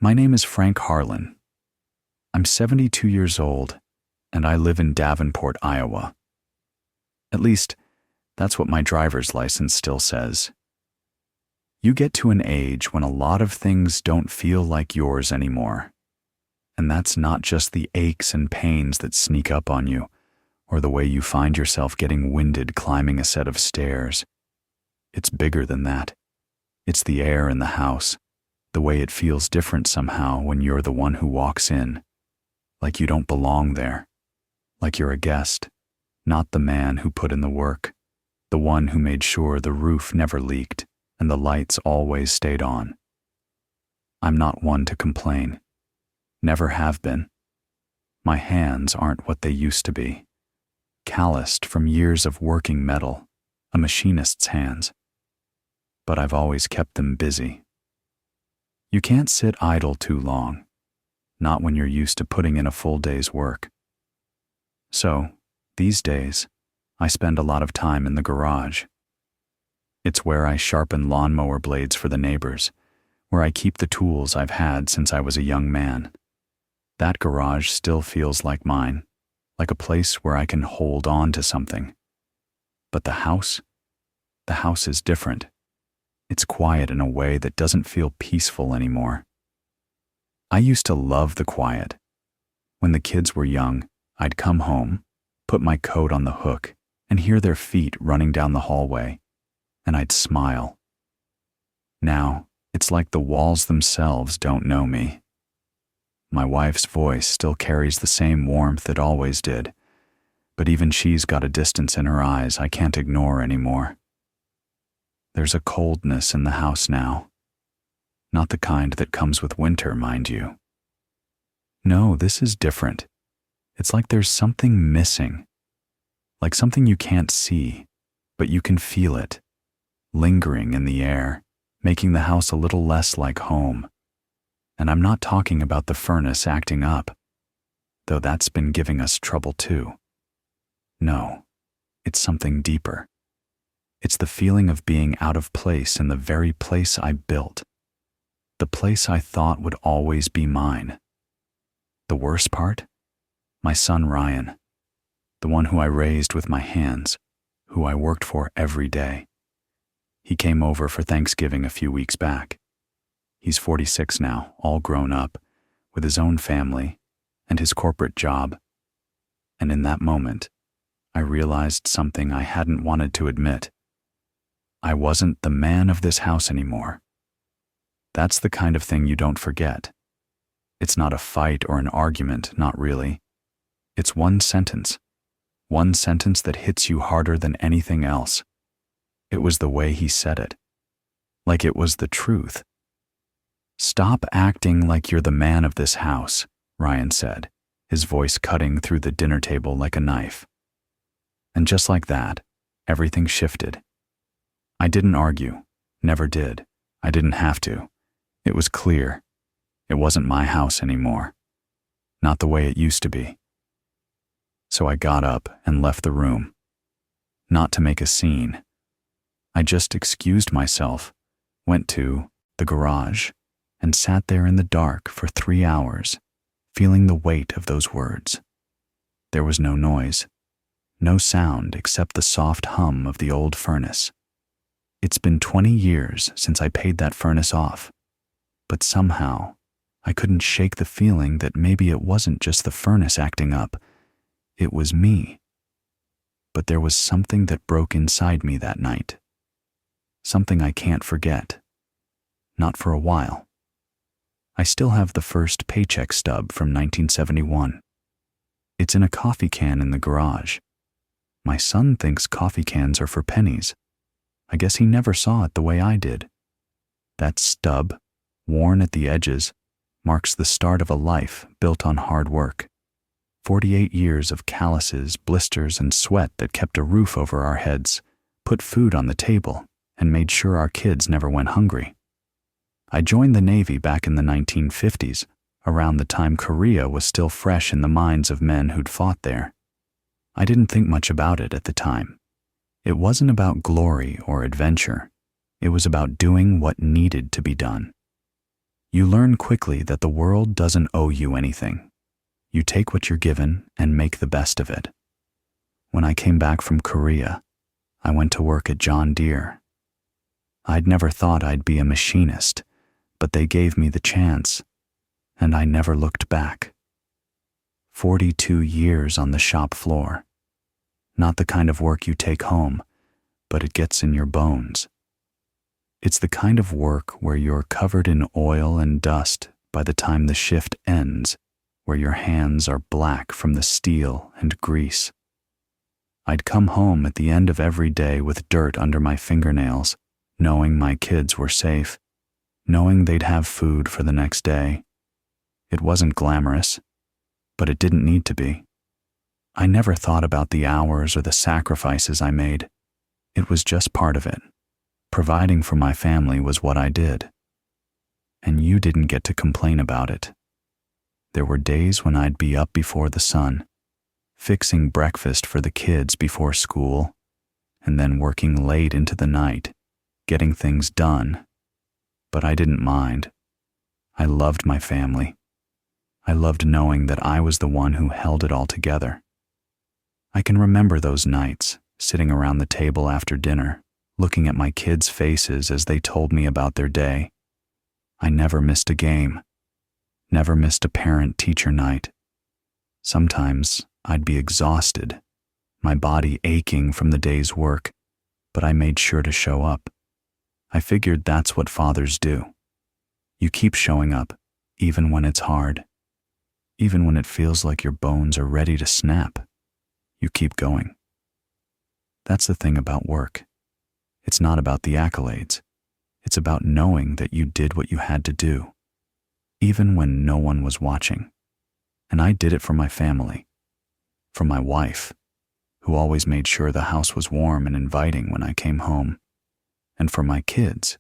My name is Frank Harlan. I'm 72 years old, and I live in Davenport, Iowa. At least, that's what my driver's license still says. You get to an age when a lot of things don't feel like yours anymore. And that's not just the aches and pains that sneak up on you, or the way you find yourself getting winded climbing a set of stairs. It's bigger than that. It's the air in the house, the way it feels different somehow when you're the one who walks in, like you don't belong there, like you're a guest, not the man who put in the work, the one who made sure the roof never leaked and the lights always stayed on. I'm not one to complain. Never have been. My hands aren't what they used to be. Calloused from years of working metal, a machinist's hands. But I've always kept them busy. You can't sit idle too long, not when you're used to putting in a full day's work. So, these days, I spend a lot of time in the garage. It's where I sharpen lawnmower blades for the neighbors, where I keep the tools I've had since I was a young man. That garage still feels like mine, like a place where I can hold on to something. But the house is different. It's quiet in a way that doesn't feel peaceful anymore. I used to love the quiet. When the kids were young, I'd come home, put my coat on the hook, and hear their feet running down the hallway, and I'd smile. Now, it's like the walls themselves don't know me. My wife's voice still carries the same warmth it always did, but even she's got a distance in her eyes I can't ignore anymore. There's a coldness in the house now. Not the kind that comes with winter, mind you. No, this is different. It's like there's something missing. Like something you can't see, but you can feel it, lingering in the air, making the house a little less like home. And I'm not talking about the furnace acting up, though that's been giving us trouble too. No, it's something deeper. It's the feeling of being out of place in the very place I built, the place I thought would always be mine. The worst part? My son Ryan, the one who I raised with my hands, who I worked for every day. He came over for Thanksgiving a few weeks back. He's 46 now, all grown up, with his own family and his corporate job. And in that moment, I realized something I hadn't wanted to admit. I wasn't the man of this house anymore. That's the kind of thing you don't forget. It's not a fight or an argument, not really. It's one sentence that hits you harder than anything else. It was the way he said it, like it was the truth. "Stop acting like you're the man of this house," Ryan said, his voice cutting through the dinner table like a knife. And just like that, everything shifted. I didn't argue, never did. I didn't have to. It was clear. It wasn't my house anymore. Not the way it used to be. So I got up and left the room. Not to make a scene. I just excused myself, went to the garage, and sat there in the dark for 3 hours, feeling the weight of those words. There was no noise, no sound except the soft hum of the old furnace. It's been 20 years since I paid that furnace off, but somehow I couldn't shake the feeling that maybe it wasn't just the furnace acting up, it was me. But there was something that broke inside me that night. Something I can't forget. Not for a while. I still have the first paycheck stub from 1971. It's in a coffee can in the garage. My son thinks coffee cans are for pennies. I guess he never saw it the way I did. That stub, worn at the edges, marks the start of a life built on hard work. 48 years of calluses, blisters, and sweat that kept a roof over our heads, put food on the table, and made sure our kids never went hungry. I joined the Navy back in the 1950s, around the time Korea was still fresh in the minds of men who'd fought there. I didn't think much about it at the time. It wasn't about glory or adventure. It was about doing what needed to be done. You learn quickly that the world doesn't owe you anything. You take what you're given and make the best of it. When I came back from Korea, I went to work at John Deere. I'd never thought I'd be a machinist, but they gave me the chance, and I never looked back. 42 years on the shop floor. Not the kind of work you take home, but it gets in your bones. It's the kind of work where you're covered in oil and dust by the time the shift ends, where your hands are black from the steel and grease. I'd come home at the end of every day with dirt under my fingernails, knowing my kids were safe, knowing they'd have food for the next day. It wasn't glamorous, but it didn't need to be. I never thought about the hours or the sacrifices I made. It was just part of it. Providing for my family was what I did. And you didn't get to complain about it. There were days when I'd be up before the sun, fixing breakfast for the kids before school, and then working late into the night, getting things done. But I didn't mind. I loved my family. I loved knowing that I was the one who held it all together. I can remember those nights, sitting around the table after dinner, looking at my kids' faces as they told me about their day. I never missed a game, never missed a parent-teacher night. Sometimes I'd be exhausted, my body aching from the day's work, but I made sure to show up. I figured that's what fathers do. You keep showing up, even when it's hard. Even when it feels like your bones are ready to snap, you keep going. That's the thing about work. It's not about the accolades. It's about knowing that you did what you had to do, even when no one was watching. And I did it for my family, for my wife, who always made sure the house was warm and inviting when I came home, and for my kids,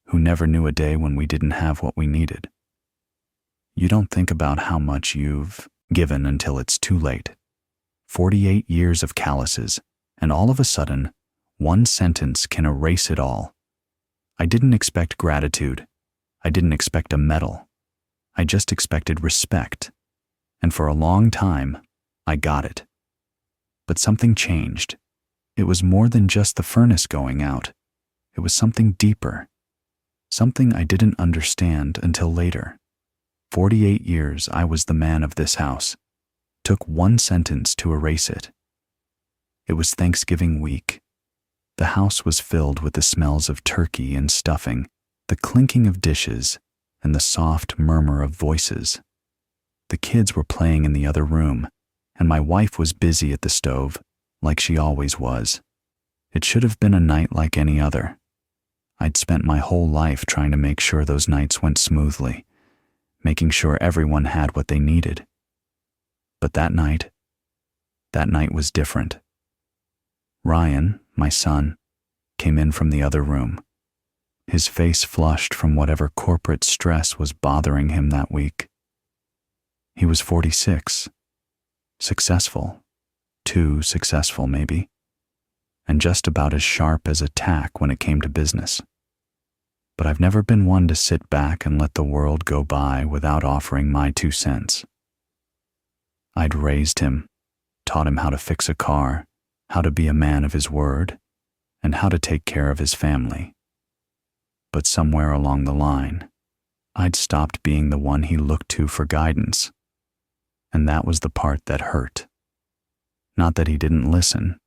who never knew a day when we didn't have what we needed. You don't think about how much you've given until it's too late. 48 years of calluses, and all of a sudden, one sentence can erase it all. I didn't expect gratitude. I didn't expect a medal. I just expected respect. And for a long time, I got it. But something changed. It was more than just the furnace going out. It was something deeper. Something I didn't understand until later. 48 years I was the man of this house. Took one sentence to erase it. It was Thanksgiving week. The house was filled with the smells of turkey and stuffing, the clinking of dishes, and the soft murmur of voices. The kids were playing in the other room, and my wife was busy at the stove, like she always was. It should have been a night like any other. I'd spent my whole life trying to make sure those nights went smoothly, making sure everyone had what they needed. But that night was different. Ryan, my son, came in from the other room, his face flushed from whatever corporate stress was bothering him that week. He was 46, successful, too successful maybe, and just about as sharp as a tack when it came to business. But I've never been one to sit back and let the world go by without offering my 2 cents. I'd raised him, taught him how to fix a car, how to be a man of his word, and how to take care of his family. But somewhere along the line, I'd stopped being the one he looked to for guidance, and that was the part that hurt. Not that he didn't listen,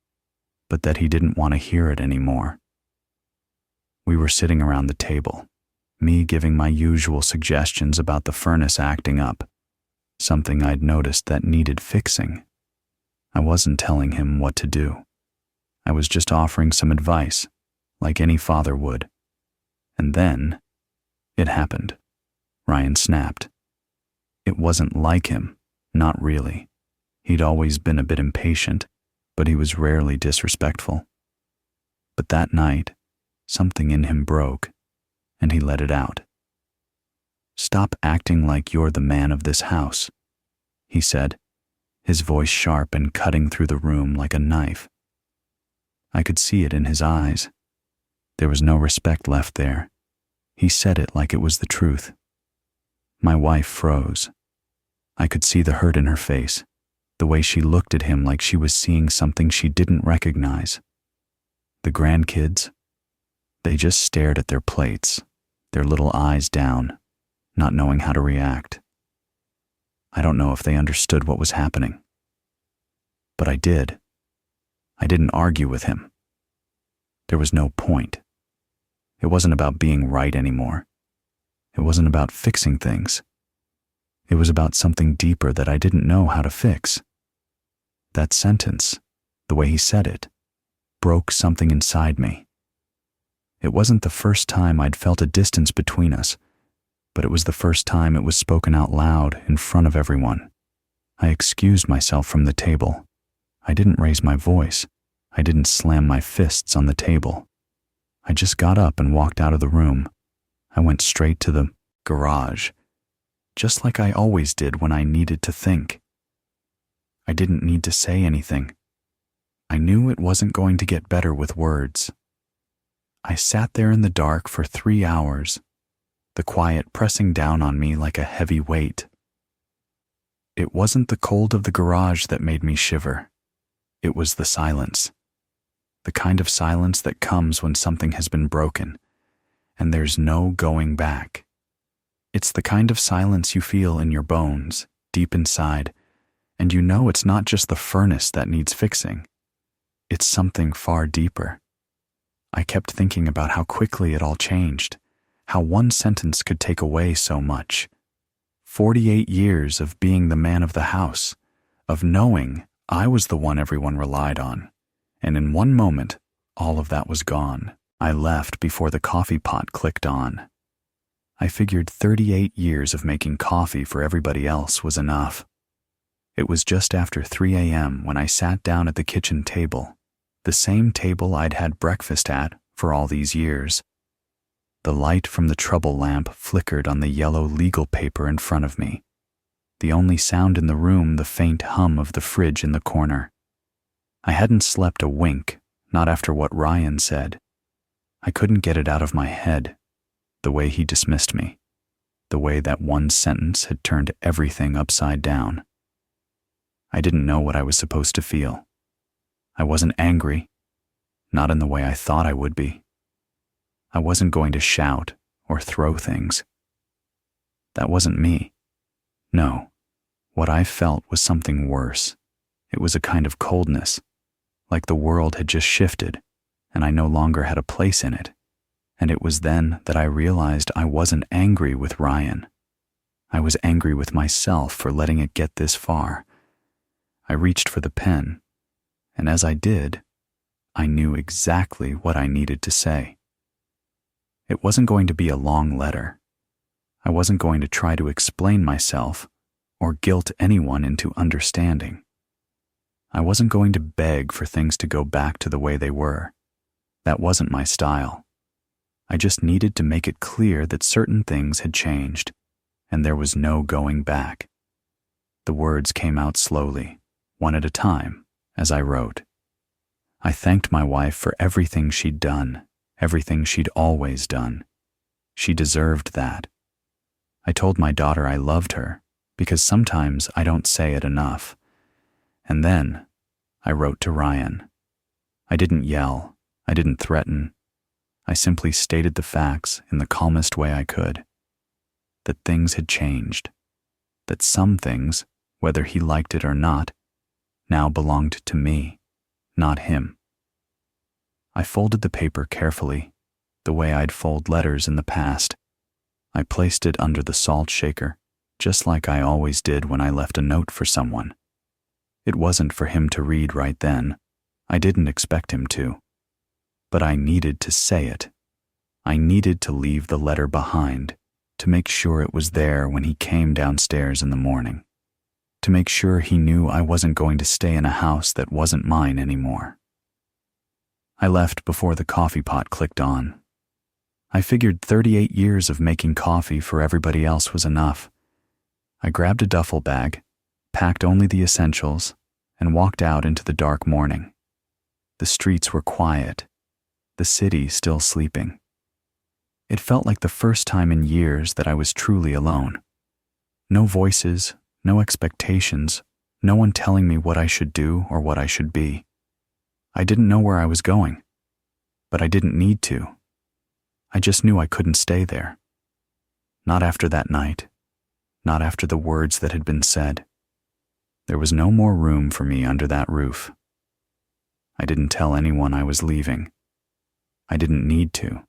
but that he didn't want to hear it anymore. We were sitting around the table, me giving my usual suggestions about the furnace acting up, something I'd noticed that needed fixing. I wasn't telling him what to do. I was just offering some advice, like any father would. And then, it happened. Ryan snapped. It wasn't like him, not really. He'd always been a bit impatient, but he was rarely disrespectful. But that night, something in him broke, and he let it out. "Stop acting like you're the man of this house," he said, his voice sharp and cutting through the room like a knife. I could see it in his eyes. There was no respect left there. He said it like it was the truth. My wife froze. I could see the hurt in her face, the way she looked at him like she was seeing something she didn't recognize. The grandkids, they just stared at their plates, their little eyes down, not knowing how to react. I don't know if they understood what was happening. But I did. I didn't argue with him. There was no point. It wasn't about being right anymore. It wasn't about fixing things. It was about something deeper that I didn't know how to fix. That sentence, the way he said it, broke something inside me. It wasn't the first time I'd felt a distance between us, but it was the first time it was spoken out loud in front of everyone. I excused myself from the table. I didn't raise my voice. I didn't slam my fists on the table. I just got up and walked out of the room. I went straight to the garage, just like I always did when I needed to think. I didn't need to say anything. I knew it wasn't going to get better with words. I sat there in the dark for 3 hours, the quiet pressing down on me like a heavy weight. It wasn't the cold of the garage that made me shiver. It was the silence. The kind of silence that comes when something has been broken, and there's no going back. It's the kind of silence you feel in your bones, deep inside, and you know it's not just the furnace that needs fixing. It's something far deeper. I kept thinking about how quickly it all changed, how one sentence could take away so much. 48 years of being the man of the house, of knowing I was the one everyone relied on. And in one moment, all of that was gone. I left before the coffee pot clicked on. I figured 38 years of making coffee for everybody else was enough. It was just after 3 a.m. when I sat down at the kitchen table, the same table I'd had breakfast at for all these years. The light from the trouble lamp flickered on the yellow legal paper in front of me. The only sound in the room, the faint hum of the fridge in the corner. I hadn't slept a wink, not after what Ryan said. I couldn't get it out of my head, the way he dismissed me, the way that one sentence had turned everything upside down. I didn't know what I was supposed to feel. I wasn't angry, not in the way I thought I would be. I wasn't going to shout or throw things. That wasn't me. No, what I felt was something worse. It was a kind of coldness, like the world had just shifted, and I no longer had a place in it. And it was then that I realized I wasn't angry with Ryan. I was angry with myself for letting it get this far. I reached for the pen, and as I did, I knew exactly what I needed to say. It wasn't going to be a long letter. I wasn't going to try to explain myself or guilt anyone into understanding. I wasn't going to beg for things to go back to the way they were. That wasn't my style. I just needed to make it clear that certain things had changed, and there was no going back. The words came out slowly, one at a time, as I wrote. I thanked my wife for everything she'd done, everything she'd always done. She deserved that. I told my daughter I loved her, because sometimes I don't say it enough. And then I wrote to Ryan. I didn't yell. I didn't threaten. I simply stated the facts in the calmest way I could. That things had changed. That some things, whether he liked it or not, now belonged to me, not him. I folded the paper carefully, the way I'd fold letters in the past. I placed it under the salt shaker, just like I always did when I left a note for someone. It wasn't for him to read right then. I didn't expect him to. But I needed to say it. I needed to leave the letter behind, to make sure it was there when he came downstairs in the morning, to make sure he knew I wasn't going to stay in a house that wasn't mine anymore. I left before the coffee pot clicked on. I figured 38 years of making coffee for everybody else was enough. I grabbed a duffel bag, packed only the essentials, and walked out into the dark morning. The streets were quiet, the city still sleeping. It felt like the first time in years that I was truly alone. No voices, no expectations, no one telling me what I should do or what I should be. I didn't know where I was going, but I didn't need to. I just knew I couldn't stay there. Not after that night, not after the words that had been said. There was no more room for me under that roof. I didn't tell anyone I was leaving. I didn't need to.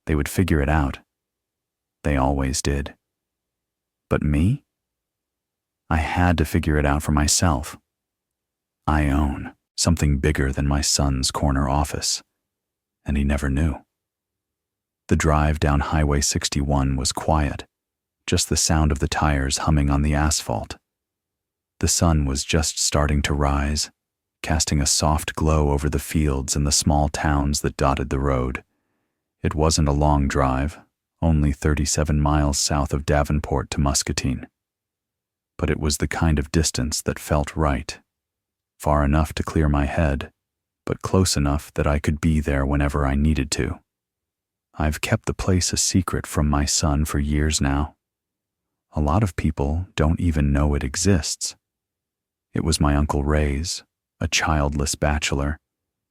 They would figure it out. They always did. But me? I had to figure it out for myself. I own something bigger than my son's corner office, and he never knew. The drive down Highway 61 was quiet, just the sound of the tires humming on the asphalt. The sun was just starting to rise, casting a soft glow over the fields and the small towns that dotted the road. It wasn't a long drive, only 37 miles south of Davenport to Muscatine. But it was the kind of distance that felt right, far enough to clear my head, but close enough that I could be there whenever I needed to. I've kept the place a secret from my son for years now. A lot of people don't even know it exists. It was my Uncle Ray's, a childless bachelor,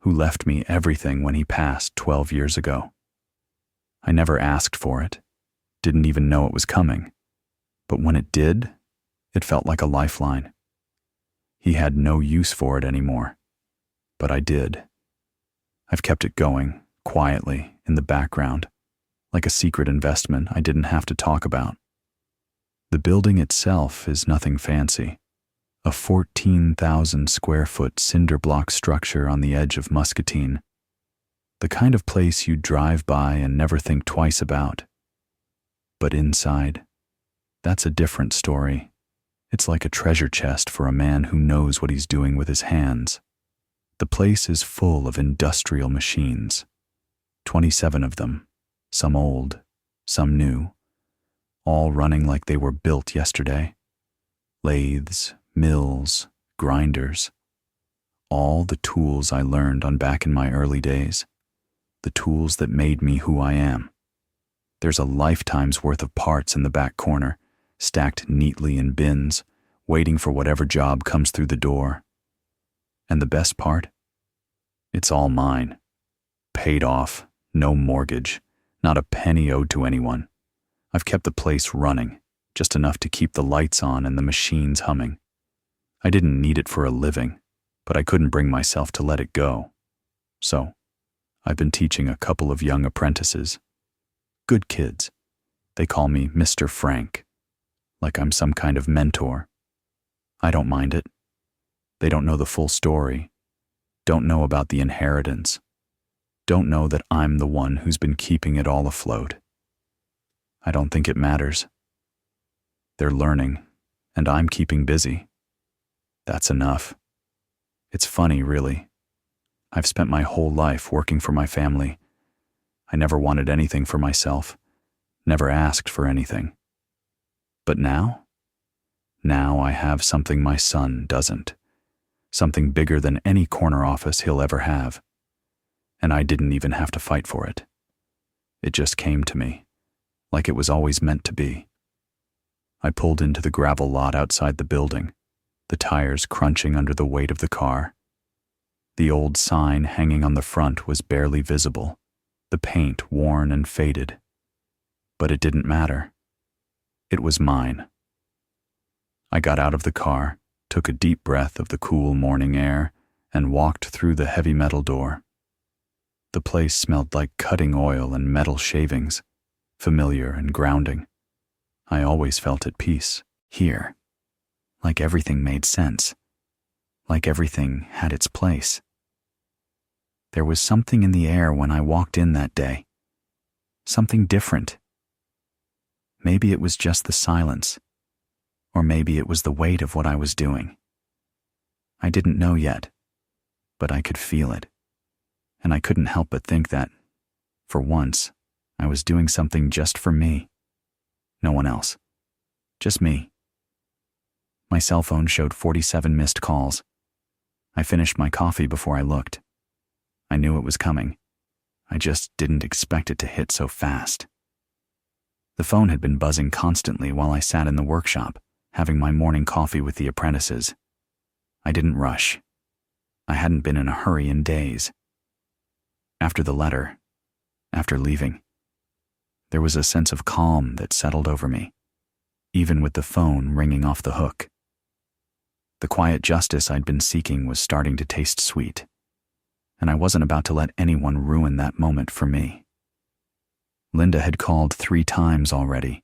who left me everything when he passed 12 years ago. I never asked for it, didn't even know it was coming, but when it did, it felt like a lifeline. He had no use for it anymore, but I did. I've kept it going, quietly, in the background, like a secret investment I didn't have to talk about. The building itself is nothing fancy, a 14,000 square foot cinder block structure on the edge of Muscatine, the kind of place you'd drive by and never think twice about. But inside, that's a different story. It's like a treasure chest for a man who knows what he's doing with his hands. The place is full of industrial machines, 27 of them, some old, some new, all running like they were built yesterday. Lathes, mills, grinders, all the tools I learned on back in my early days, the tools that made me who I am. There's a lifetime's worth of parts in the back corner, stacked neatly in bins, waiting for whatever job comes through the door. And the best part? It's all mine. Paid off, no mortgage, not a penny owed to anyone. I've kept the place running, just enough to keep the lights on and the machines humming. I didn't need it for a living, but I couldn't bring myself to let it go. So, I've been teaching a couple of young apprentices. Good kids. They call me Mr. Frank, like I'm some kind of mentor. I don't mind it. They don't know the full story, don't know about the inheritance, don't know that I'm the one who's been keeping it all afloat. I don't think it matters. They're learning, and I'm keeping busy. That's enough. It's funny, really. I've spent my whole life working for my family. I never wanted anything for myself, never asked for anything. But now I have something my son doesn't, something bigger than any corner office he'll ever have. And I didn't even have to fight for it. It just came to me, like it was always meant to be. I pulled into the gravel lot outside the building, the tires crunching under the weight of the car. The old sign hanging on the front was barely visible, the paint worn and faded. But it didn't matter. It was mine. I got out of the car, took a deep breath of the cool morning air, and walked through the heavy metal door. The place smelled like cutting oil and metal shavings, familiar and grounding. I always felt at peace here, like everything made sense, like everything had its place. There was something in the air when I walked in that day, something different. Maybe it was just the silence, or maybe it was the weight of what I was doing. I didn't know yet, but I could feel it, and I couldn't help but think that, for once, I was doing something just for me. No one else. Just me. My cell phone showed 47 missed calls. I finished my coffee before I looked. I knew it was coming. I just didn't expect it to hit so fast. The phone had been buzzing constantly while I sat in the workshop, having my morning coffee with the apprentices. I didn't rush. I hadn't been in a hurry in days. After the letter, after leaving, there was a sense of calm that settled over me, even with the phone ringing off the hook. The quiet justice I'd been seeking was starting to taste sweet, and I wasn't about to let anyone ruin that moment for me. Linda had called 3 times already.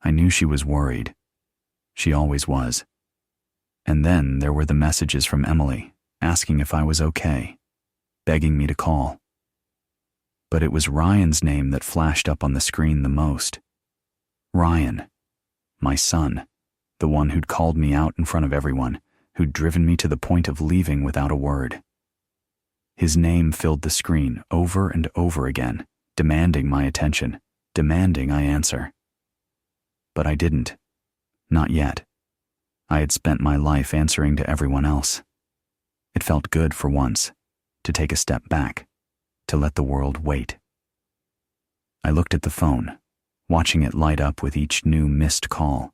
I knew she was worried. She always was. And then there were the messages from Emily, asking if I was okay, begging me to call. But it was Ryan's name that flashed up on the screen the most. Ryan, my son, the one who'd called me out in front of everyone, who'd driven me to the point of leaving without a word. His name filled the screen over and over again, demanding my attention, demanding I answer. But I didn't. Not yet. I had spent my life answering to everyone else. It felt good for once, to take a step back, to let the world wait. I looked at the phone, watching it light up with each new missed call,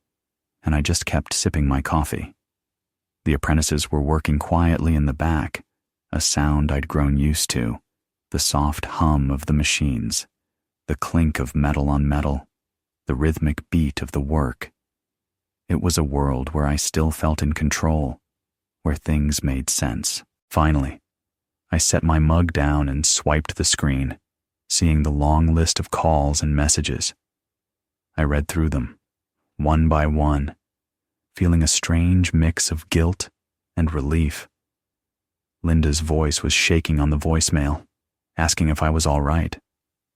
and I just kept sipping my coffee. The apprentices were working quietly in the back, a sound I'd grown used to, the soft hum of the machines, the clink of metal on metal, the rhythmic beat of the work. It was a world where I still felt in control, where things made sense. Finally, I set my mug down and swiped the screen, seeing the long list of calls and messages. I read through them, one by one, feeling a strange mix of guilt and relief. Linda's voice was shaking on the voicemail, asking if I was all right,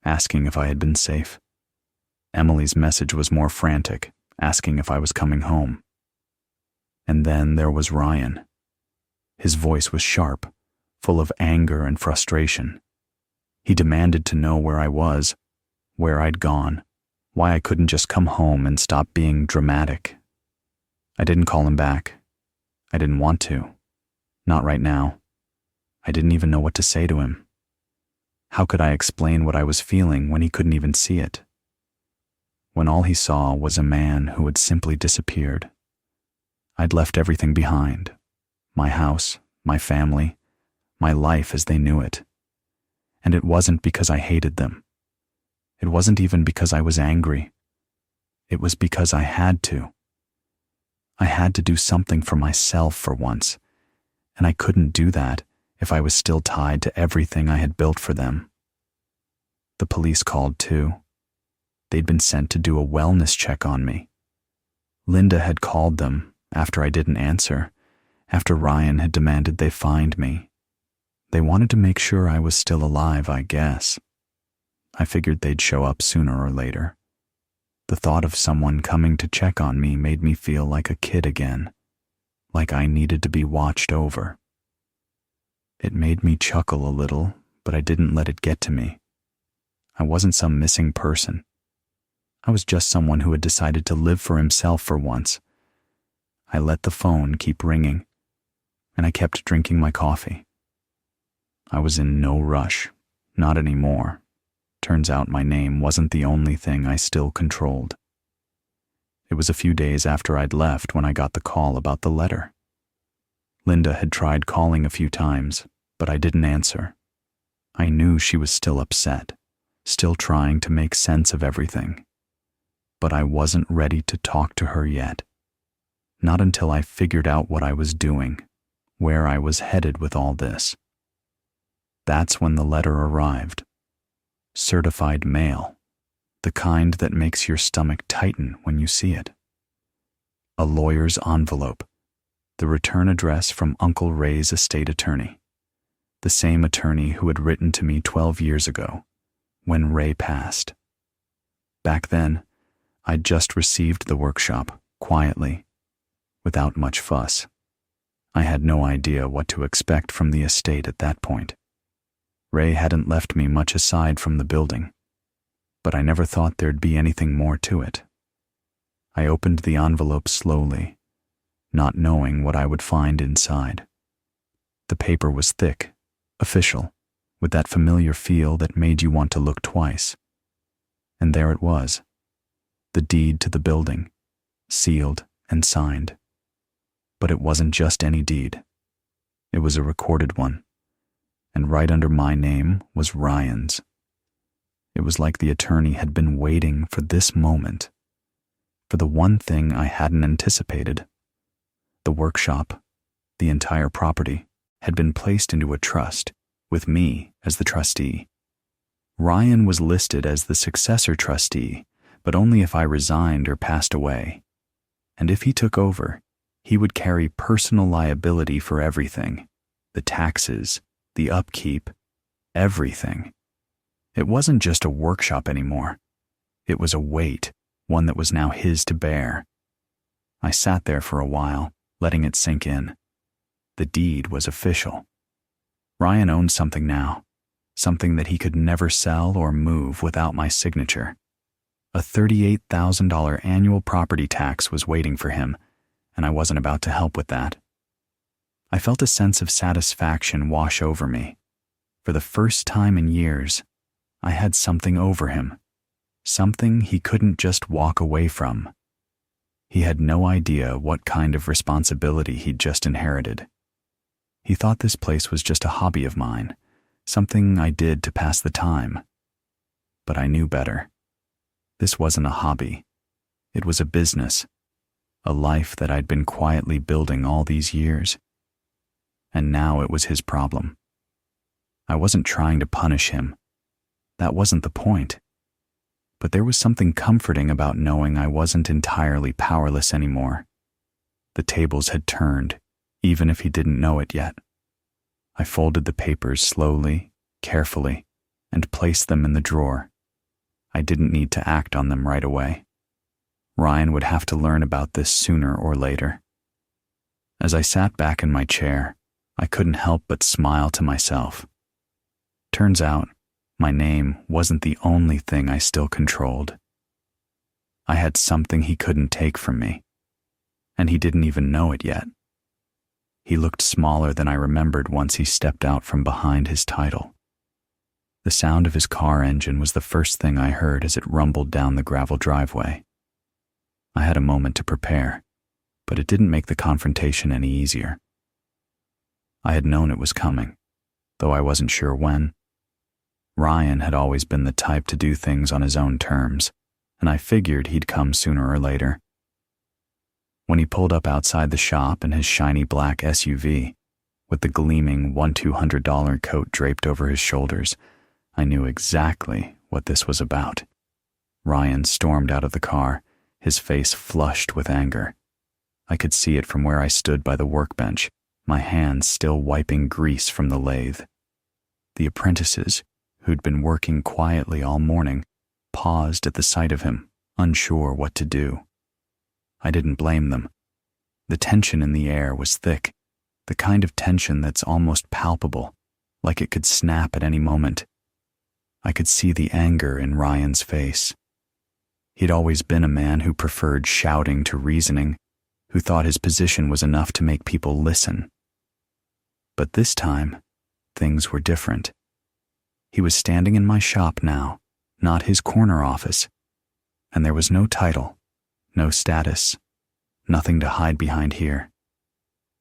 asking if I had been safe. Emily's message was more frantic, asking if I was coming home. And then there was Ryan. His voice was sharp, full of anger and frustration. He demanded to know where I was, where I'd gone, why I couldn't just come home and stop being dramatic. I didn't call him back. I didn't want to. Not right now. I didn't even know what to say to him. How could I explain what I was feeling when he couldn't even see it? When all he saw was a man who had simply disappeared. I'd left everything behind. My house, my family, my life as they knew it. And it wasn't because I hated them. It wasn't even because I was angry. It was because I had to. I had to do something for myself for once, and I couldn't do that if I was still tied to everything I had built for them. The police called too. They'd been sent to do a wellness check on me. Linda had called them after I didn't answer, after Ryan had demanded they find me. They wanted to make sure I was still alive, I guess. I figured they'd show up sooner or later. The thought of someone coming to check on me made me feel like a kid again, like I needed to be watched over. It made me chuckle a little, but I didn't let it get to me. I wasn't some missing person. I was just someone who had decided to live for himself for once. I let the phone keep ringing, and I kept drinking my coffee. I was in no rush, not anymore. Turns out my name wasn't the only thing I still controlled. It was a few days after I'd left when I got the call about the letter. Linda had tried calling a few times, but I didn't answer. I knew she was still upset, still trying to make sense of everything. But I wasn't ready to talk to her yet. Not until I figured out what I was doing, where I was headed with all this. That's when the letter arrived. Certified mail, the kind that makes your stomach tighten when you see it. A lawyer's envelope, the return address from Uncle Ray's estate attorney, the same attorney who had written to me 12 years ago, when Ray passed. Back then, I'd just received the workshop, quietly, without much fuss. I had no idea what to expect from the estate at that point. Ray hadn't left me much aside from the building, but I never thought there'd be anything more to it. I opened the envelope slowly, not knowing what I would find inside. The paper was thick, official, with that familiar feel that made you want to look twice. And there it was, the deed to the building, sealed and signed. But it wasn't just any deed. It was a recorded one, and right under my name was Ryan's. It was like the attorney had been waiting for this moment, for the one thing I hadn't anticipated. The workshop, the entire property, had been placed into a trust, with me as the trustee. Ryan was listed as the successor trustee, but only if I resigned or passed away. And if he took over, he would carry personal liability for everything, the taxes, the upkeep, everything. It wasn't just a workshop anymore. It was a weight, one that was now his to bear. I sat there for a while, letting it sink in. The deed was official. Ryan owned something now, something that he could never sell or move without my signature. A $38,000 annual property tax was waiting for him, and I wasn't about to help with that. I felt a sense of satisfaction wash over me. For the first time in years, I had something over him, something he couldn't just walk away from. He had no idea what kind of responsibility he'd just inherited. He thought this place was just a hobby of mine, something I did to pass the time. But I knew better. This wasn't a hobby. It was a business, a life that I'd been quietly building all these years. And now it was his problem. I wasn't trying to punish him. That wasn't the point. But there was something comforting about knowing I wasn't entirely powerless anymore. The tables had turned, even if he didn't know it yet. I folded the papers slowly, carefully, and placed them in the drawer. I didn't need to act on them right away. Ryan would have to learn about this sooner or later. As I sat back in my chair, I couldn't help but smile to myself. Turns out, my name wasn't the only thing I still controlled. I had something he couldn't take from me, and he didn't even know it yet. He looked smaller than I remembered once he stepped out from behind his title. The sound of his car engine was the first thing I heard as it rumbled down the gravel driveway. I had a moment to prepare, but it didn't make the confrontation any easier. I had known it was coming, though I wasn't sure when. Ryan had always been the type to do things on his own terms, and I figured he'd come sooner or later. When he pulled up outside the shop in his shiny black SUV, with the gleaming $1,200 coat draped over his shoulders, I knew exactly what this was about. Ryan stormed out of the car, his face flushed with anger. I could see it from where I stood by the workbench, my hands still wiping grease from the lathe. The apprentices, who'd been working quietly all morning, paused at the sight of him, unsure what to do. I didn't blame them. The tension in the air was thick, the kind of tension that's almost palpable, like it could snap at any moment. I could see the anger in Ryan's face. He'd always been a man who preferred shouting to reasoning, who thought his position was enough to make people listen. But this time, things were different. He was standing in my shop now, not his corner office, and there was no title, no status, nothing to hide behind here.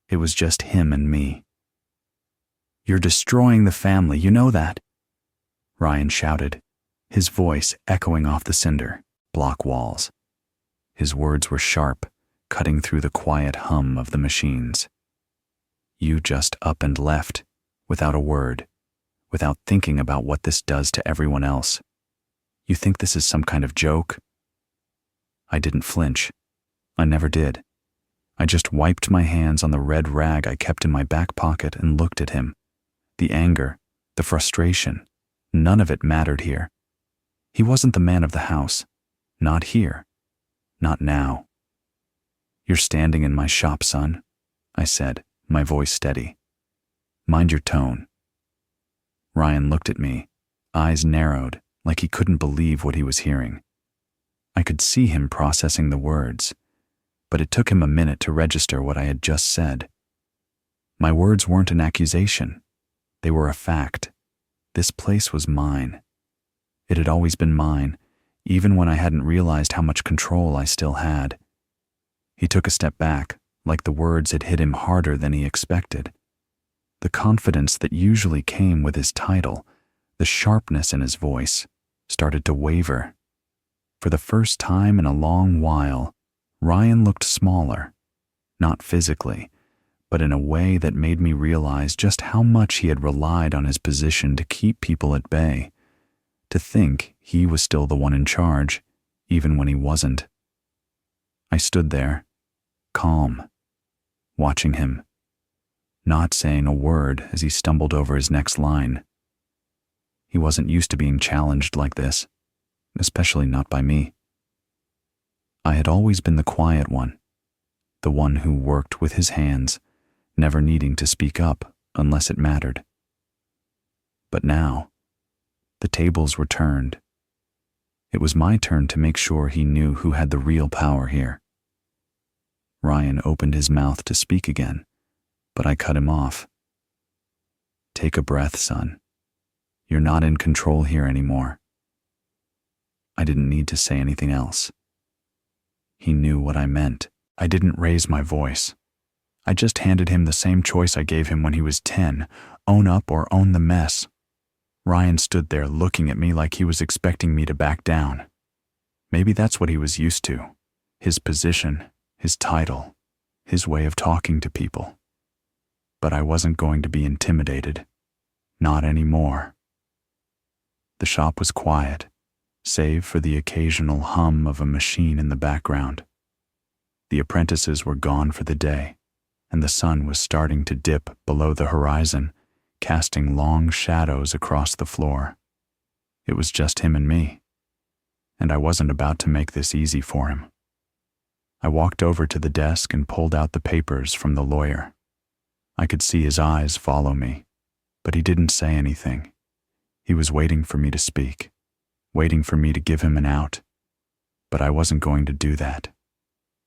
It was just him and me. "You're destroying the family, you know that," Ryan shouted, his voice echoing off the cinder block walls. His words were sharp, cutting through the quiet hum of the machines. "You just up and left, without a word, without thinking about what this does to everyone else. You think this is some kind of joke?" I didn't flinch. I never did. I just wiped my hands on the red rag I kept in my back pocket and looked at him. The anger, the frustration, none of it mattered here. He wasn't the man of the house. Not here. Not now. "You're standing in my shop, son," I said, my voice steady. "Mind your tone." Ryan looked at me, eyes narrowed, like he couldn't believe what he was hearing. I could see him processing the words, but it took him a minute to register what I had just said. My words weren't an accusation. They were a fact. This place was mine. It had always been mine, even when I hadn't realized how much control I still had. He took a step back, like the words had hit him harder than he expected. The confidence that usually came with his title, the sharpness in his voice, started to waver. For the first time in a long while, Ryan looked smaller, not physically, but in a way that made me realize just how much he had relied on his position to keep people at bay, to think he was still the one in charge, even when he wasn't. I stood there, calm, watching him, not saying a word as he stumbled over his next line. He wasn't used to being challenged like this, especially not by me. I had always been the quiet one, the one who worked with his hands, never needing to speak up unless it mattered. But now, the tables were turned. It was my turn to make sure he knew who had the real power here. Ryan opened his mouth to speak again, but I cut him off. Take a breath, son. You're not in control here anymore. I didn't need to say anything else. He knew what I meant. I didn't raise my voice. I just handed him the same choice I gave him when he was 10, own up or own the mess. Ryan stood there looking at me like he was expecting me to back down. Maybe that's what he was used to, his position, his title, his way of talking to people. But I wasn't going to be intimidated. Not anymore. The shop was quiet, save for the occasional hum of a machine in the background. The apprentices were gone for the day, and the sun was starting to dip below the horizon, casting long shadows across the floor. It was just him and me, and I wasn't about to make this easy for him. I walked over to the desk and pulled out the papers from the lawyer. I could see his eyes follow me, but he didn't say anything. He was waiting for me to speak, waiting for me to give him an out. But I wasn't going to do that.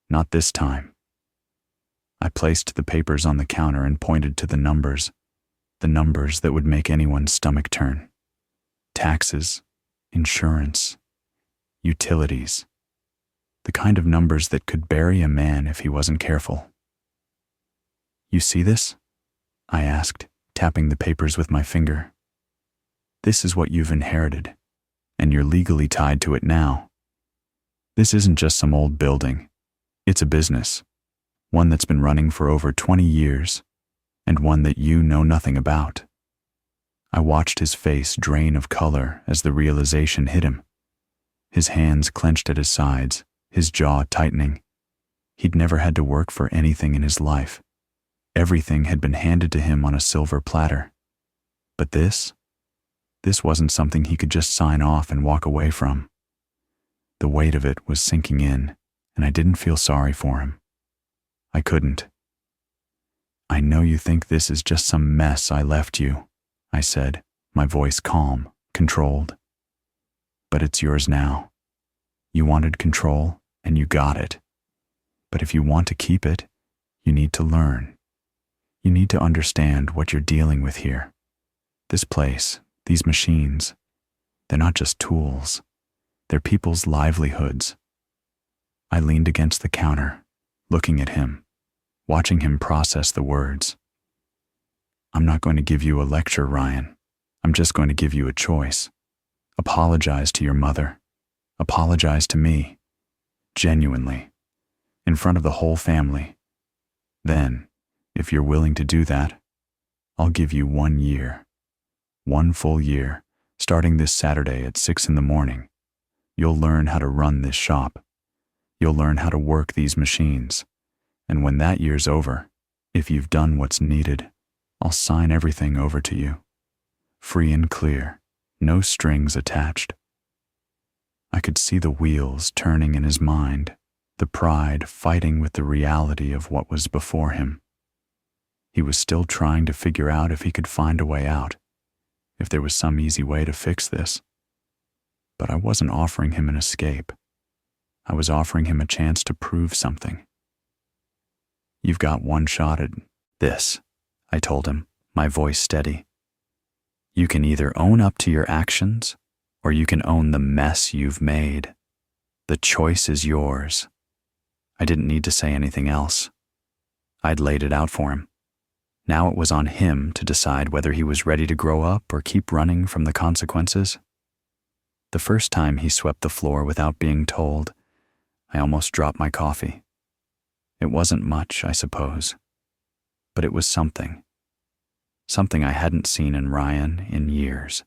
Not this time. I placed the papers on the counter and pointed to the numbers that would make anyone's stomach turn. Taxes, insurance, utilities. The kind of numbers that could bury a man if he wasn't careful. You see this? I asked, tapping the papers with my finger. This is what you've inherited, and you're legally tied to it now. This isn't just some old building. It's a business, one that's been running for over 20 years, and one that you know nothing about. I watched his face drain of color as the realization hit him. His hands clenched at his sides, his jaw tightening. He'd never had to work for anything in his life. Everything had been handed to him on a silver platter. But this wasn't something he could just sign off and walk away from. The weight of it was sinking in, and I didn't feel sorry for him. I couldn't. I know you think this is just some mess I left you, I said, my voice calm, controlled. But it's yours now. You wanted control, and you got it. But if you want to keep it, you need to learn. You need to understand what you're dealing with here. This place, these machines, they're not just tools. They're people's livelihoods. I leaned against the counter, looking at him, watching him process the words. I'm not going to give you a lecture, Ryan. I'm just going to give you a choice. Apologize to your mother. Apologize to me. Genuinely. In front of the whole family. Then, if you're willing to do that, I'll give you 1 year. 1 full year, starting this Saturday at 6 a.m. You'll learn how to run this shop. You'll learn how to work these machines. And when that year's over, if you've done what's needed, I'll sign everything over to you. Free and clear, no strings attached. I could see the wheels turning in his mind, the pride fighting with the reality of what was before him. He was still trying to figure out if he could find a way out, if there was some easy way to fix this. But I wasn't offering him an escape. I was offering him a chance to prove something. You've got one shot at this, I told him, my voice steady. You can either own up to your actions, or you can own the mess you've made. The choice is yours. I didn't need to say anything else. I'd laid it out for him. Now it was on him to decide whether he was ready to grow up or keep running from the consequences. The first time he swept the floor without being told, I almost dropped my coffee. It wasn't much, I suppose, but it was something. Something I hadn't seen in Ryan in years.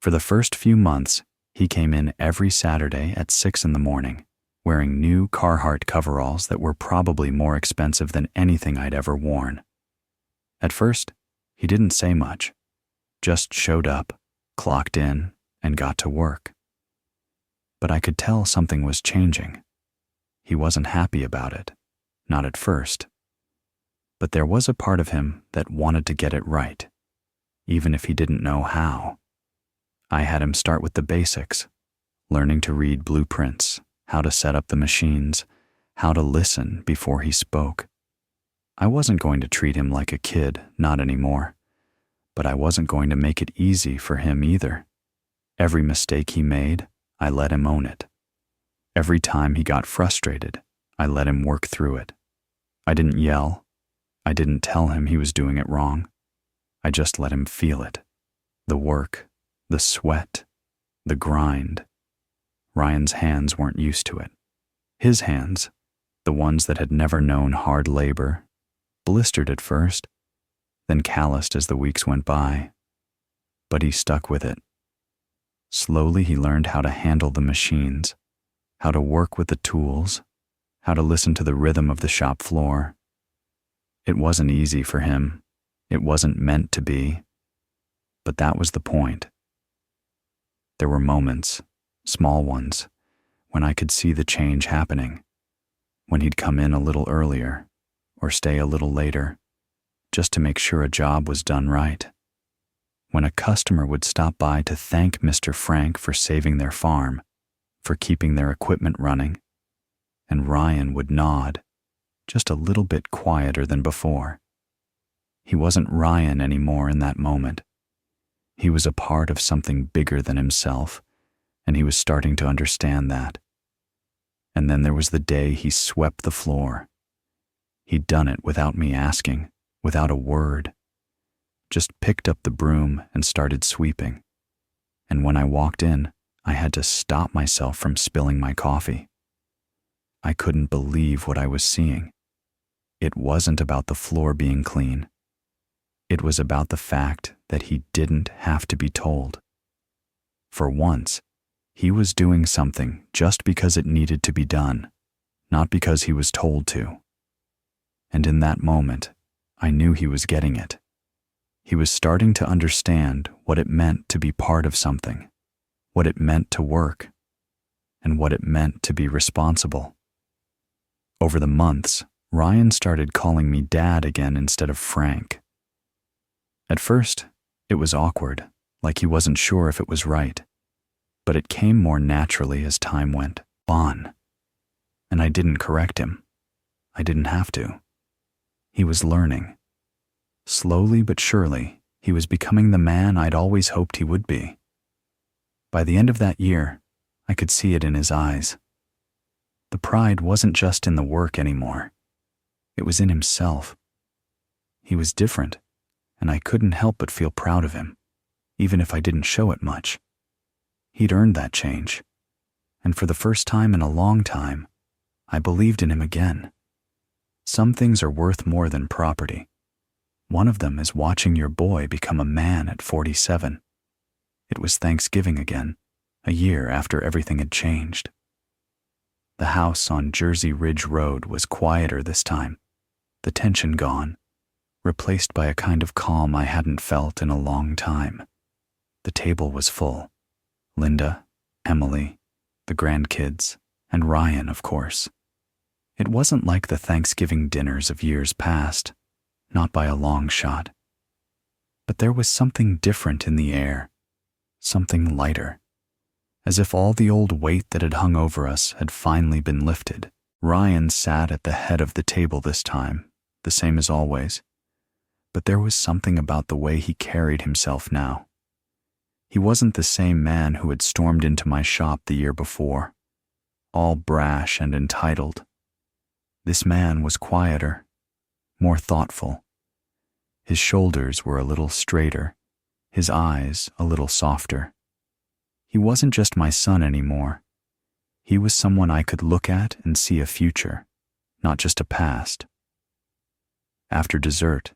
For the first few months, he came in every Saturday at 6 in the morning, wearing new Carhartt coveralls that were probably more expensive than anything I'd ever worn. At first, he didn't say much, just showed up, clocked in, and got to work. But I could tell something was changing. He wasn't happy about it, not at first. But there was a part of him that wanted to get it right, even if he didn't know how. I had him start with the basics, learning to read blueprints, how to set up the machines, how to listen before he spoke. I wasn't going to treat him like a kid, not anymore. But I wasn't going to make it easy for him either. Every mistake he made, I let him own it. Every time he got frustrated, I let him work through it. I didn't yell. I didn't tell him he was doing it wrong. I just let him feel it. The work, the sweat, the grind. Ryan's hands weren't used to it. His hands, the ones that had never known hard labor, blistered at first, then calloused as the weeks went by. But he stuck with it. Slowly he learned how to handle the machines, how to work with the tools, how to listen to the rhythm of the shop floor. It wasn't easy for him. It wasn't meant to be. But that was the point. There were moments, small ones, when I could see the change happening, when he'd come in a little earlier or stay a little later, just to make sure a job was done right. When a customer would stop by to thank Mr. Frank for saving their farm, for keeping their equipment running, and Ryan would nod, just a little bit quieter than before. He wasn't Ryan anymore in that moment. He was a part of something bigger than himself, and he was starting to understand that. And then there was the day he swept the floor. He'd done it without me asking, without a word. Just picked up the broom and started sweeping. And when I walked in, I had to stop myself from spilling my coffee. I couldn't believe what I was seeing. It wasn't about the floor being clean. It was about the fact that he didn't have to be told. For once, he was doing something just because it needed to be done, not because he was told to. And in that moment, I knew he was getting it. He was starting to understand what it meant to be part of something, what it meant to work, and what it meant to be responsible. Over the months, Ryan started calling me Dad again instead of Frank. At first, it was awkward, like he wasn't sure if it was right, but it came more naturally as time went on. And I didn't correct him. I didn't have to. He was learning. Slowly but surely, he was becoming the man I'd always hoped he would be. By the end of that year, I could see it in his eyes. The pride wasn't just in the work anymore. It was in himself. He was different, and I couldn't help but feel proud of him, even if I didn't show it much. He'd earned that change, and for the first time in a long time, I believed in him again. Some things are worth more than property. One of them is watching your boy become a man at 47. It was Thanksgiving again, a year after everything had changed. The house on Jersey Ridge Road was quieter this time, the tension gone, replaced by a kind of calm I hadn't felt in a long time. The table was full. Linda, Emily, the grandkids, and Ryan, of course. It wasn't like the Thanksgiving dinners of years past, not by a long shot. But there was something different in the air, something lighter, as if all the old weight that had hung over us had finally been lifted. Ryan sat at the head of the table this time, the same as always, but there was something about the way he carried himself now. He wasn't the same man who had stormed into my shop the year before, all brash and entitled. This man was quieter, more thoughtful. His shoulders were a little straighter, his eyes a little softer. He wasn't just my son anymore. He was someone I could look at and see a future, not just a past. After dessert,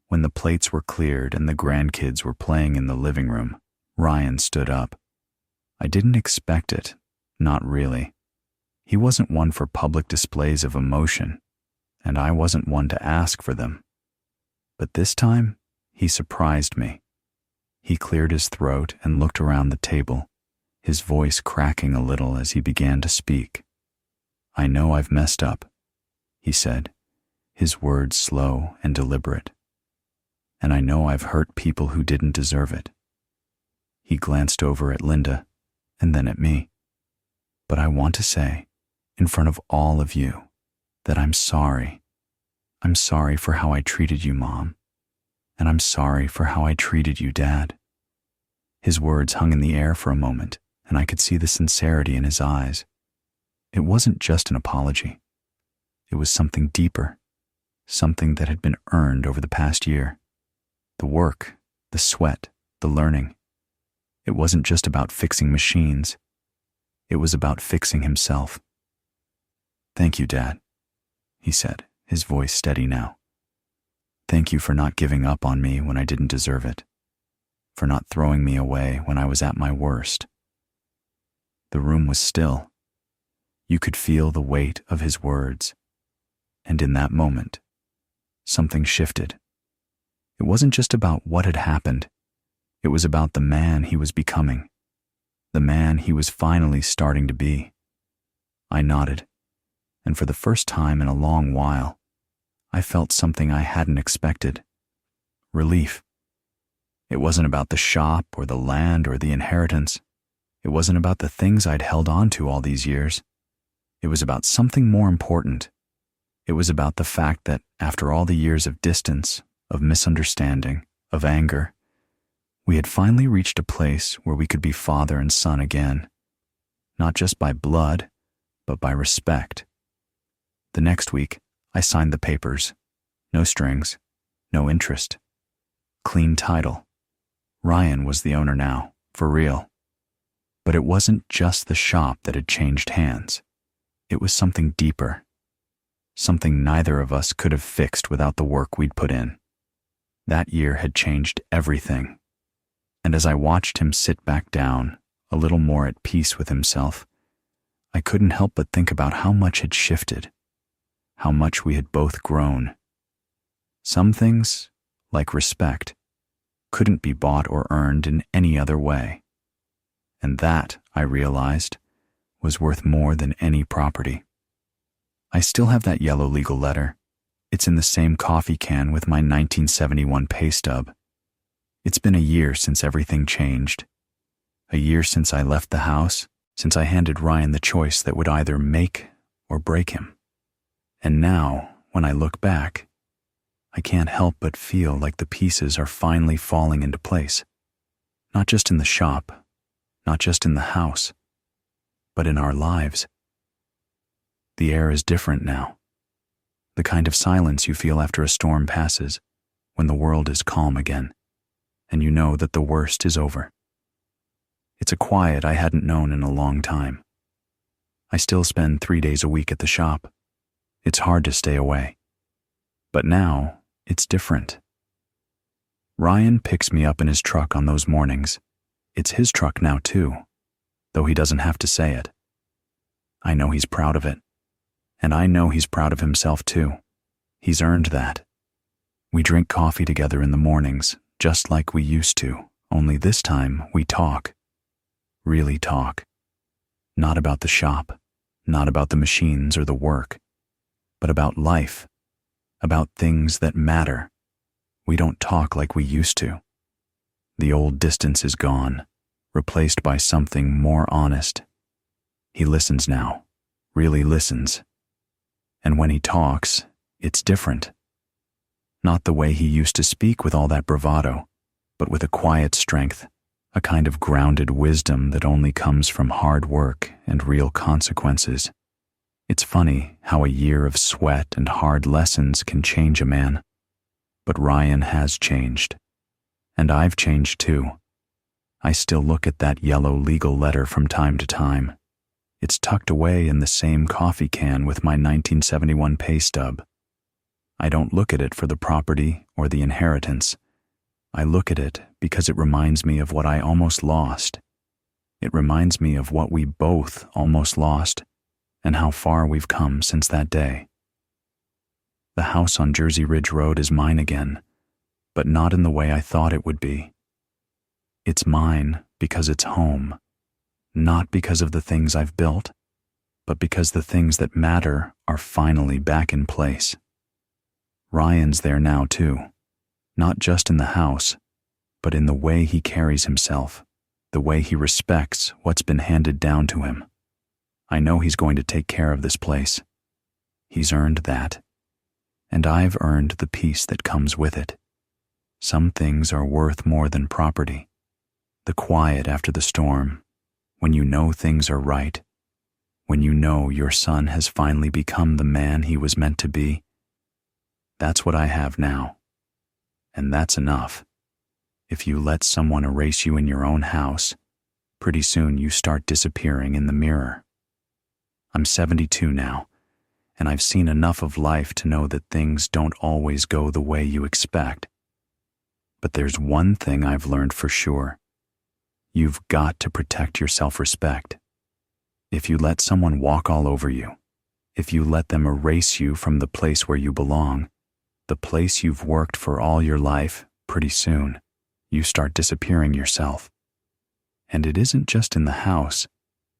when the plates were cleared and the grandkids were playing in the living room, Ryan stood up. I didn't expect it, not really. He wasn't one for public displays of emotion, and I wasn't one to ask for them. But this time, he surprised me. He cleared his throat and looked around the table, his voice cracking a little as he began to speak. "I know I've messed up," he said, his words slow and deliberate. "And I know I've hurt people who didn't deserve it." He glanced over at Linda and then at me. "But I want to say, in front of all of you, that I'm sorry. I'm sorry for how I treated you, Mom. And I'm sorry for how I treated you, Dad." His words hung in the air for a moment, and I could see the sincerity in his eyes. It wasn't just an apology. It was something deeper, something that had been earned over the past year. The work, the sweat, the learning. It wasn't just about fixing machines. It was about fixing himself. "Thank you, Dad," he said, his voice steady now. "Thank you for not giving up on me when I didn't deserve it, for not throwing me away when I was at my worst." The room was still. You could feel the weight of his words. And in that moment, something shifted. It wasn't just about what had happened. It was about the man he was becoming, the man he was finally starting to be. I nodded, and for the first time in a long while, I felt something I hadn't expected. Relief. It wasn't about the shop or the land or the inheritance. It wasn't about the things I'd held on to all these years. It was about something more important. It was about the fact that after all the years of distance, of misunderstanding, of anger, we had finally reached a place where we could be father and son again, not just by blood, but by respect. The next week, I signed the papers. No strings, no interest. Clean title. Ryan was the owner now, for real. But it wasn't just the shop that had changed hands. It was something deeper, something neither of us could have fixed without the work we'd put in. That year had changed everything. And as I watched him sit back down, a little more at peace with himself, I couldn't help but think about how much had shifted, how much we had both grown. Some things, like respect, couldn't be bought or earned in any other way. And that, I realized, was worth more than any property. I still have that yellow legal letter. It's in the same coffee can with my 1971 pay stub. It's been a year since everything changed. A year since I left the house, since I handed Ryan the choice that would either make or break him. And now, when I look back, I can't help but feel like the pieces are finally falling into place. Not just in the shop, not just in the house, but in our lives. The air is different now. The kind of silence you feel after a storm passes, when the world is calm again, and you know that the worst is over. It's a quiet I hadn't known in a long time. I still spend 3 days a week at the shop. It's hard to stay away. But now, it's different. Ryan picks me up in his truck on those mornings. It's his truck now too, though he doesn't have to say it. I know he's proud of it. And I know he's proud of himself too. He's earned that. We drink coffee together in the mornings, just like we used to, only this time we talk. Really talk. Not about the shop, not about the machines or the work, but about life, about things that matter. We don't talk like we used to. The old distance is gone, replaced by something more honest. He listens now, really listens. And when he talks, it's different. Not the way he used to speak with all that bravado, but with a quiet strength, a kind of grounded wisdom that only comes from hard work and real consequences. It's funny how a year of sweat and hard lessons can change a man. But Ryan has changed. And I've changed too. I still look at that yellow legal letter from time to time. It's tucked away in the same coffee can with my 1971 pay stub. I don't look at it for the property or the inheritance. I look at it because it reminds me of what I almost lost. It reminds me of what we both almost lost and how far we've come since that day. The house on Jersey Ridge Road is mine again, but not in the way I thought it would be. It's mine because it's home, not because of the things I've built, but because the things that matter are finally back in place. Ryan's there now too, not just in the house, but in the way he carries himself, the way he respects what's been handed down to him. I know he's going to take care of this place. He's earned that. And I've earned the peace that comes with it. Some things are worth more than property. The quiet after the storm, when you know things are right, when you know your son has finally become the man he was meant to be. That's what I have now. And that's enough. If you let someone erase you in your own house, pretty soon you start disappearing in the mirror. I'm 72 now, and I've seen enough of life to know that things don't always go the way you expect. But there's one thing I've learned for sure. You've got to protect your self-respect. If you let someone walk all over you, if you let them erase you from the place where you belong, the place you've worked for all your life, pretty soon, you start disappearing yourself. And it isn't just in the house,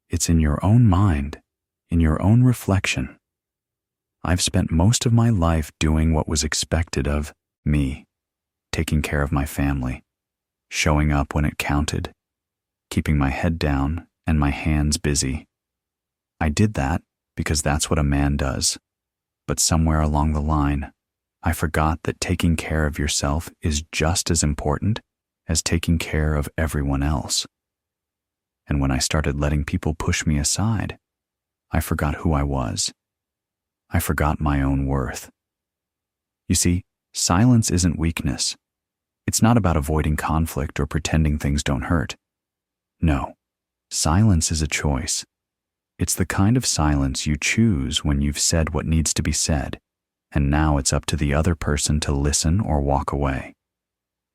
it's in your own mind, in your own reflection. I've spent most of my life doing what was expected of me, taking care of my family, showing up when it counted, keeping my head down and my hands busy. I did that because that's what a man does. But somewhere along the line, I forgot that taking care of yourself is just as important as taking care of everyone else. And when I started letting people push me aside, I forgot who I was. I forgot my own worth. You see, silence isn't weakness. It's not about avoiding conflict or pretending things don't hurt. No, silence is a choice. It's the kind of silence you choose when you've said what needs to be said, and now it's up to the other person to listen or walk away.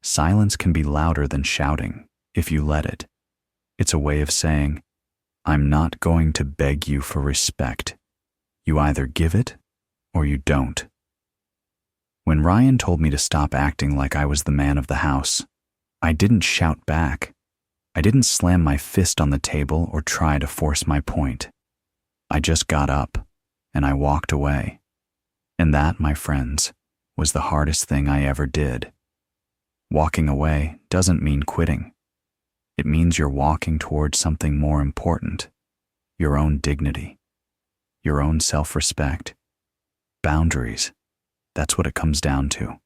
Silence can be louder than shouting, if you let it. It's a way of saying, I'm not going to beg you for respect. You either give it or you don't. When Ryan told me to stop acting like I was the man of the house, I didn't shout back. I didn't slam my fist on the table or try to force my point. I just got up and I walked away. And that, my friends, was the hardest thing I ever did. Walking away doesn't mean quitting. It means you're walking towards something more important, your own dignity, your own self-respect, boundaries. That's what it comes down to.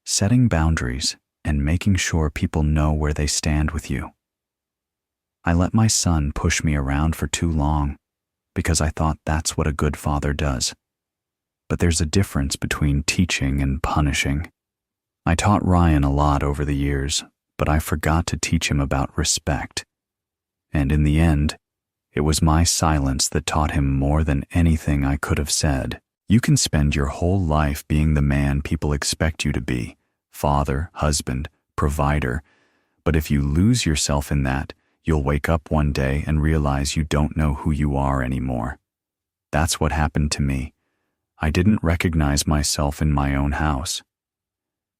Setting boundaries and making sure people know where they stand with you. I let my son push me around for too long because I thought that's what a good father does. But there's a difference between teaching and punishing. I taught Ryan a lot over the years, but I forgot to teach him about respect. And in the end, it was my silence that taught him more than anything I could have said. You can spend your whole life being the man people expect you to be, father, husband, provider, but if you lose yourself in that, you'll wake up one day and realize you don't know who you are anymore. That's what happened to me. I didn't recognize myself in my own house.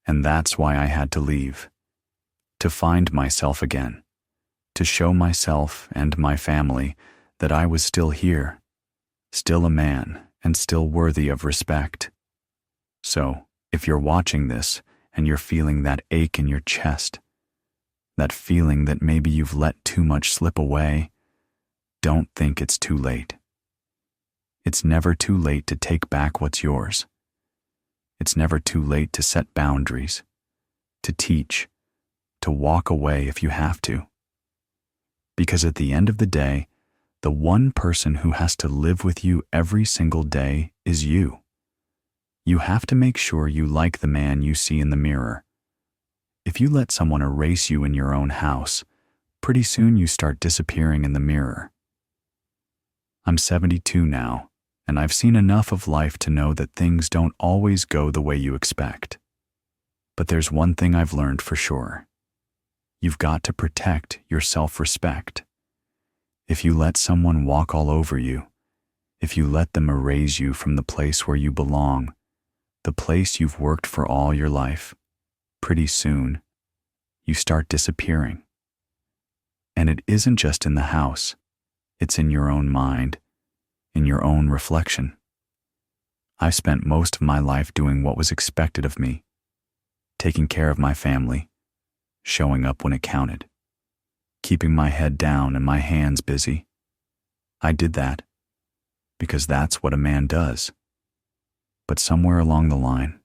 And that's why I had to leave. To find myself again. To show myself and my family that I was still here, still a man, and still worthy of respect. So, if you're watching this and you're feeling that ache in your chest, that feeling that maybe you've let too much slip away, don't think it's too late. It's never too late to take back what's yours. It's never too late to set boundaries, to teach, to walk away if you have to. Because at the end of the day, the one person who has to live with you every single day is you. You have to make sure you like the man you see in the mirror. If you let someone erase you in your own house, pretty soon you start disappearing in the mirror. I'm 72 now, and I've seen enough of life to know that things don't always go the way you expect. But there's one thing I've learned for sure. You've got to protect your self-respect. If you let someone walk all over you, if you let them erase you from the place where you belong, the place you've worked for all your life, pretty soon, you start disappearing. And it isn't just in the house, it's in your own mind, in your own reflection. I've spent most of my life doing what was expected of me, taking care of my family, showing up when it counted, keeping my head down and my hands busy. I did that because that's what a man does. But somewhere along the line,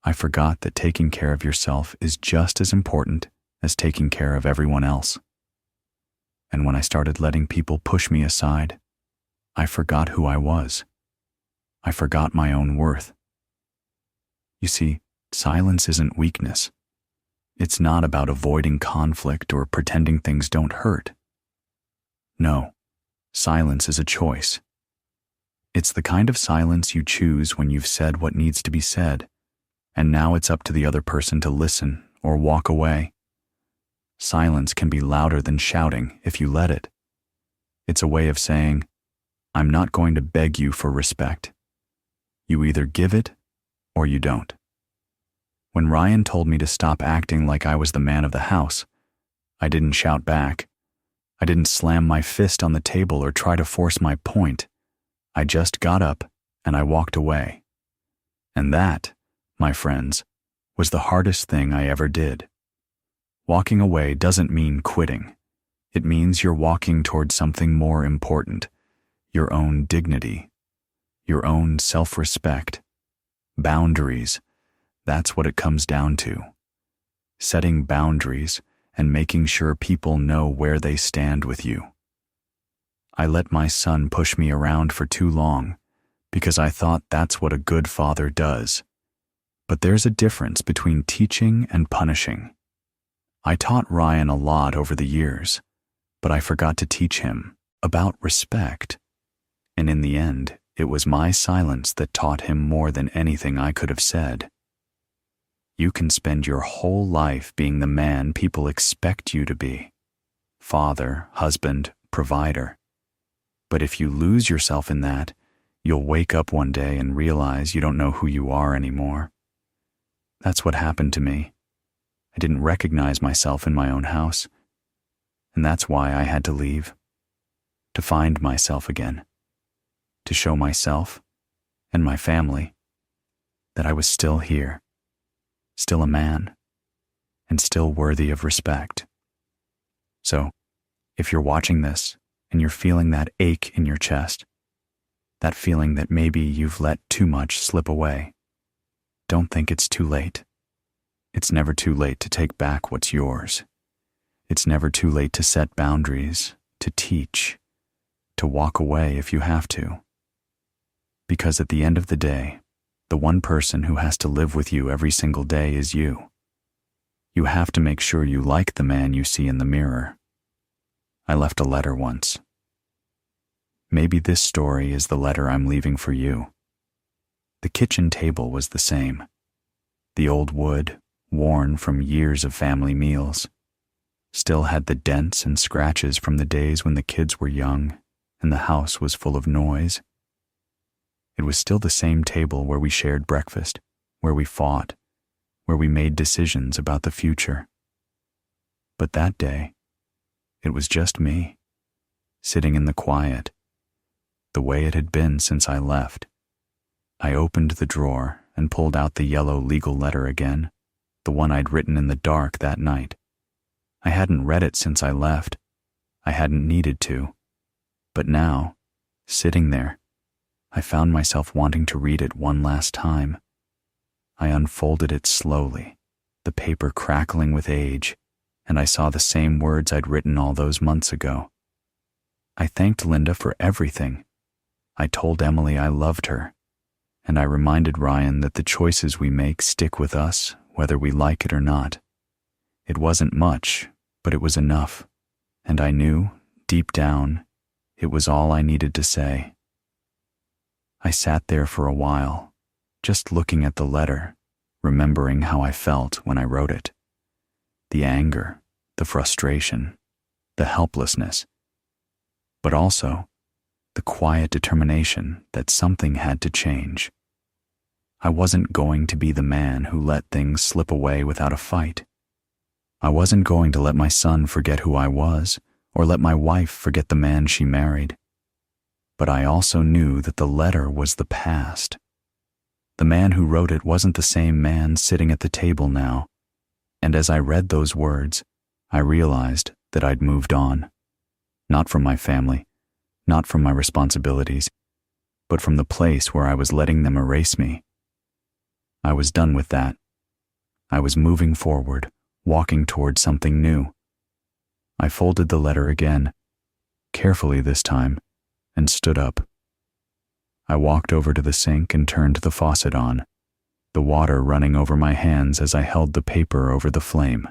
I forgot that taking care of yourself is just as important as taking care of everyone else. And when I started letting people push me aside, I forgot who I was. I forgot my own worth. You see, silence isn't weakness. It's not about avoiding conflict or pretending things don't hurt. No, silence is a choice. It's the kind of silence you choose when you've said what needs to be said, and now it's up to the other person to listen or walk away. Silence can be louder than shouting if you let it. It's a way of saying, I'm not going to beg you for respect. You either give it or you don't. When Ryan told me to stop acting like I was the man of the house, I didn't shout back. I didn't slam my fist on the table or try to force my point. I just got up and I walked away. And that, my friends, was the hardest thing I ever did. Walking away doesn't mean quitting. It means you're walking toward something more important, your own dignity, your own self-respect, boundaries. That's what it comes down to. Setting boundaries and making sure people know where they stand with you. I let my son push me around for too long because I thought that's what a good father does. But there's a difference between teaching and punishing. I taught Ryan a lot over the years, but I forgot to teach him about respect. And in the end, it was my silence that taught him more than anything I could have said. You can spend your whole life being the man people expect you to be. Father, husband, provider. But if you lose yourself in that, you'll wake up one day and realize you don't know who you are anymore. That's what happened to me. I didn't recognize myself in my own house. And that's why I had to leave. To find myself again. To show myself and my family that I was still here. Still a man, and still worthy of respect. So, if you're watching this and you're feeling that ache in your chest, that feeling that maybe you've let too much slip away, don't think it's too late. It's never too late to take back what's yours. It's never too late to set boundaries, to teach, to walk away if you have to. Because at the end of the day, the one person who has to live with you every single day is you. You have to make sure you like the man you see in the mirror. I left a letter once. Maybe this story is the letter I'm leaving for you. The kitchen table was the same. The old wood, worn from years of family meals, still had the dents and scratches from the days when the kids were young and the house was full of noise. It was still the same table where we shared breakfast, where we fought, where we made decisions about the future. But that day, it was just me, sitting in the quiet, the way it had been since I left. I opened the drawer and pulled out the yellow legal letter again, the one I'd written in the dark that night. I hadn't read it since I left. I hadn't needed to. But now, sitting there, I found myself wanting to read it one last time. I unfolded it slowly, the paper crackling with age, and I saw the same words I'd written all those months ago. I thanked Linda for everything. I told Emily I loved her, and I reminded Ryan that the choices we make stick with us, whether we like it or not. It wasn't much, but it was enough, and I knew, deep down, it was all I needed to say. I sat there for a while, just looking at the letter, remembering how I felt when I wrote it. The anger, the frustration, the helplessness, but also the quiet determination that something had to change. I wasn't going to be the man who let things slip away without a fight. I wasn't going to let my son forget who I was, or let my wife forget the man she married. But I also knew that the letter was the past. The man who wrote it wasn't the same man sitting at the table now, and as I read those words, I realized that I'd moved on. Not from my family, not from my responsibilities, but from the place where I was letting them erase me. I was done with that. I was moving forward, walking toward something new. I folded the letter again, carefully this time, and stood up. I walked over to the sink and turned the faucet on, the water running over my hands as I held the paper over the flame.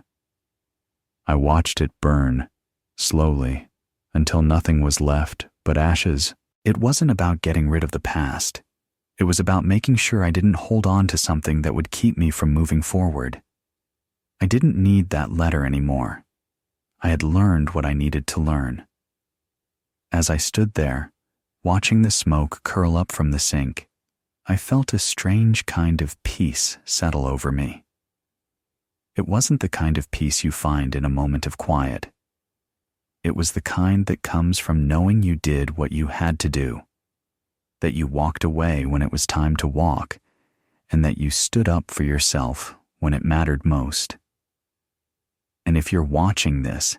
I watched it burn, slowly, until nothing was left but ashes. It wasn't about getting rid of the past. It was about making sure I didn't hold on to something that would keep me from moving forward. I didn't need that letter anymore. I had learned what I needed to learn. As I stood there, watching the smoke curl up from the sink, I felt a strange kind of peace settle over me. It wasn't the kind of peace you find in a moment of quiet. It was the kind that comes from knowing you did what you had to do, that you walked away when it was time to walk, and that you stood up for yourself when it mattered most. And if you're watching this,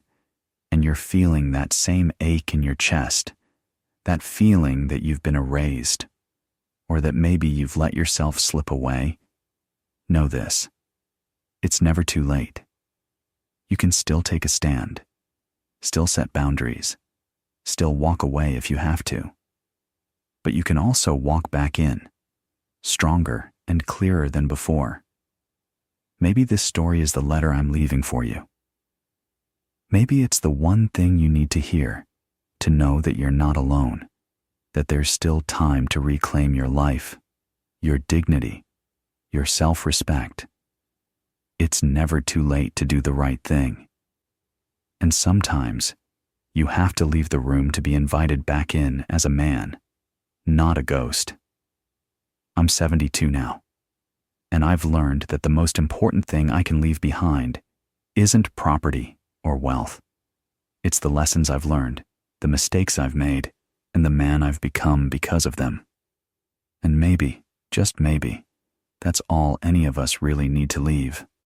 and you're feeling that same ache in your chest, that feeling that you've been erased, or that maybe you've let yourself slip away, know this: it's never too late. You can still take a stand, still set boundaries, still walk away if you have to. But you can also walk back in, stronger and clearer than before. Maybe this story is the letter I'm leaving for you. Maybe it's the one thing you need to hear, to know that you're not alone, that there's still time to reclaim your life, your dignity, your self-respect. It's never too late to do the right thing. And sometimes, you have to leave the room to be invited back in as a man, not a ghost. I'm 72 now, and I've learned that the most important thing I can leave behind isn't property or wealth. It's the lessons I've learned, the mistakes I've made, and the man I've become because of them. And maybe, just maybe, that's all any of us really need to leave.